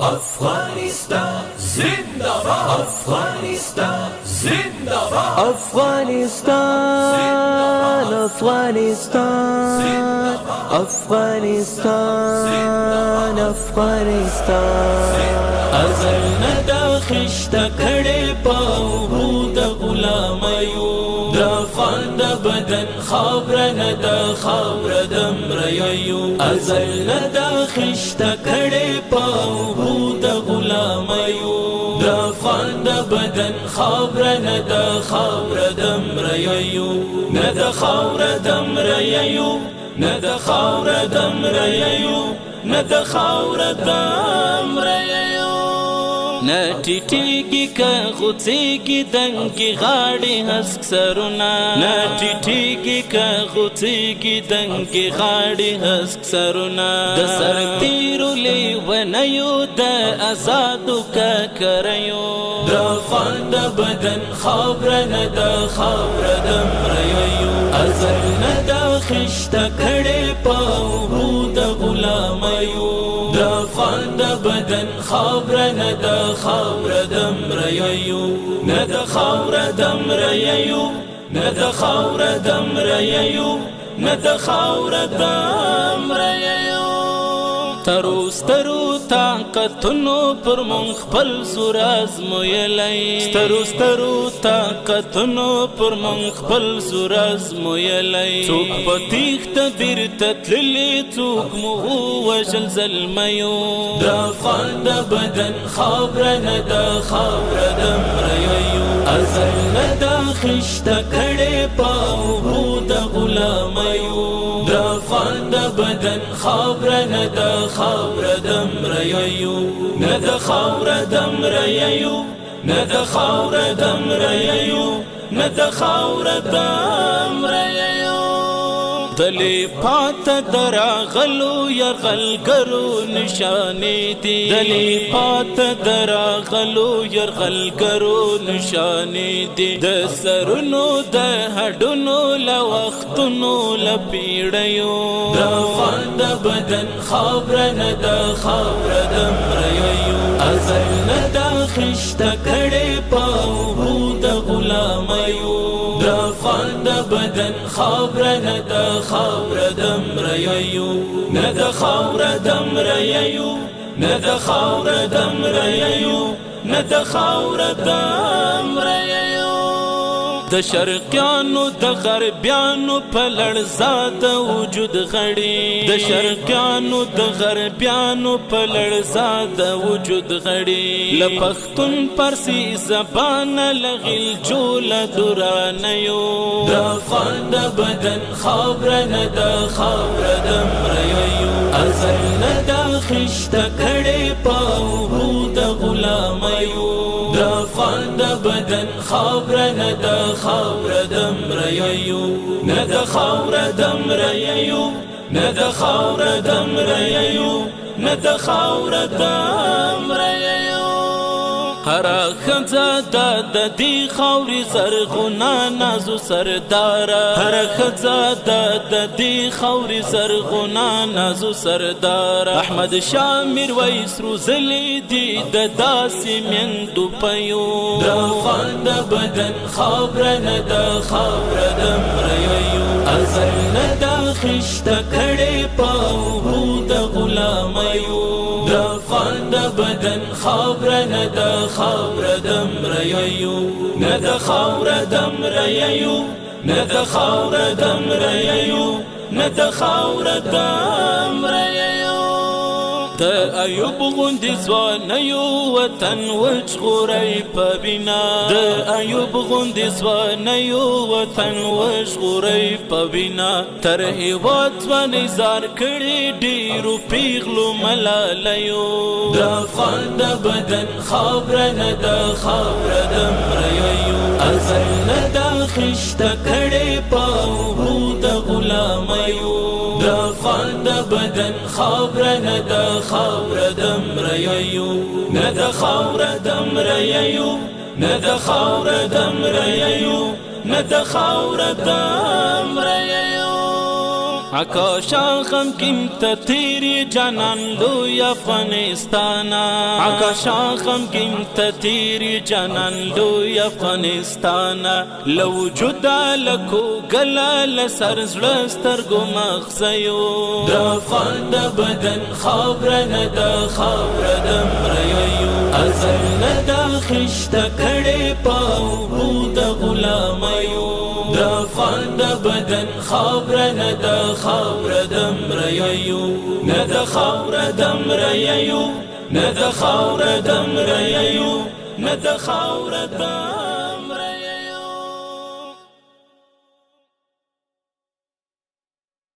Afghanistan Zindabad, Afghanistan Zindabad, Afghanistan, Afghanistan, Afghanistan, Afghanistan. ازل ندا خشتا کڑے پاو دا غلامیو دا فان دا بدن خابر ندا خابر دم ریو ازل ندا خشتا کڑے پاو دا غلامیو دا فان دا بدن خابر ندا خابر دم ریو ندا خابر دم ریو ندا خابر دم ریو ندا خابر دم ریو نا ټیټیږي که غوڅیږي دنګې غاړې هسک سرونه نا ټیټیږي که غوڅیږي دنګې غاړې هسک سرونه د سرتیرو لیونیو د آزادو ککریو د افغان د بدن خاوره نه ده خاوره د مریو ازل نه ده خشته کړې په اوبو د غلامیو د افغان د بدن خاوره نه ده خاوره د مریو نه ده خاوره د مریو نه ده خاوره د مریو نه ده خاوره د مریو سترو طاقتونو پر مونږ خپل زور ازمویلی سترو طاقتونو پر مونږ خپل زور ازمویلی څوک په تیښته بیرته تللي څوک مو ووژل زلمیو د افغان د بدن خاوره نه ده خاوره د مریو ازل نه ده خشته کړې په اوبو د غلامیو د افغان د بدن خاوره نه ده خاوره د مریو نه ده خاوره د مریو نه ده خاوره د مریو نه ده خاوره د مریو دلی پاته دراغلو یرغلګرو نشانې دي دلی پاته دراغلو یرغلګرو نشانې دي د سرونو د هډونو له وختونو له پیړیو د افغان د بدن خاوره نه ده خاوره د مریو ازل نه ده خشته کړې په اوبو د غلامیو د افغان د بدن خاوره نه ده خاوره د مریو نه ده خاوره د مریو نه ده خاوره د مریو نه ده خاوره د مریو د شرقیانو د غربیانو په لړزاد وجود غړي د شرقیانو د غربیانو په لړزاد وجود غړي ل پښتون پارسي زبان لغل جول دورانيو د افغان د بدن خاوره نه ده خاوره د مریو ازل نه ده خشته کړې په اوبو د غلامیو د افغان د بدن خاوره نه ده خاوره د مریو نه ده خاوره د مریو نه ده خاوره د مریو نه ده خاوره د مریو هر ښځه د دې خاورې زرغونه نازو سرداره هر ښځه د دې خاورې زرغونه نازو سرداره احمد شاه میرویس روزلی دي د داسې میندو پیو د افغان د بدن خاوره نه ده خاوره د مریو ازل نه ده خشته کړې په اوبو د غلامیو د افغان د بدن خاوره نه ده خاوره د مریو نه ده خاوره د مریو نه ده خاوره د مریو نه ده خاوره د مریو د ایوب غوندې ځوانیو وطن وژغورئ په وینا د ایوب غوندې ځوانیو وطن وژغورئ په وینا تر هېواد ځوانۍ زار کړي ډېرو پیغلو ملالیو د افغان د بدن خاوره نه ده خاوره د مریو ازل نه ده خشته کړې په اوبو د غلامیو د افغان د بدن خاوره نه ده خاوره د مریو نه ده خاوره د مریو نه ده خاوره د مریو نه ده خاوره د مریو आकाशा غمگین ته تیری جانان لوی افغانستان आकाशा غمگین ته تیری جانان لوی افغانستان لوجود لکو گلال سر زړه سترګو مخزیو د افغان د بدن خاوره نه د خاوره د مریو ازل نه د خشته کړې په اوبو د غلامیو د افغان د بدن خاوره نه د خاوره د مریو نه د خاوره د مریو نه د خاوره د مریو نه د خاوره د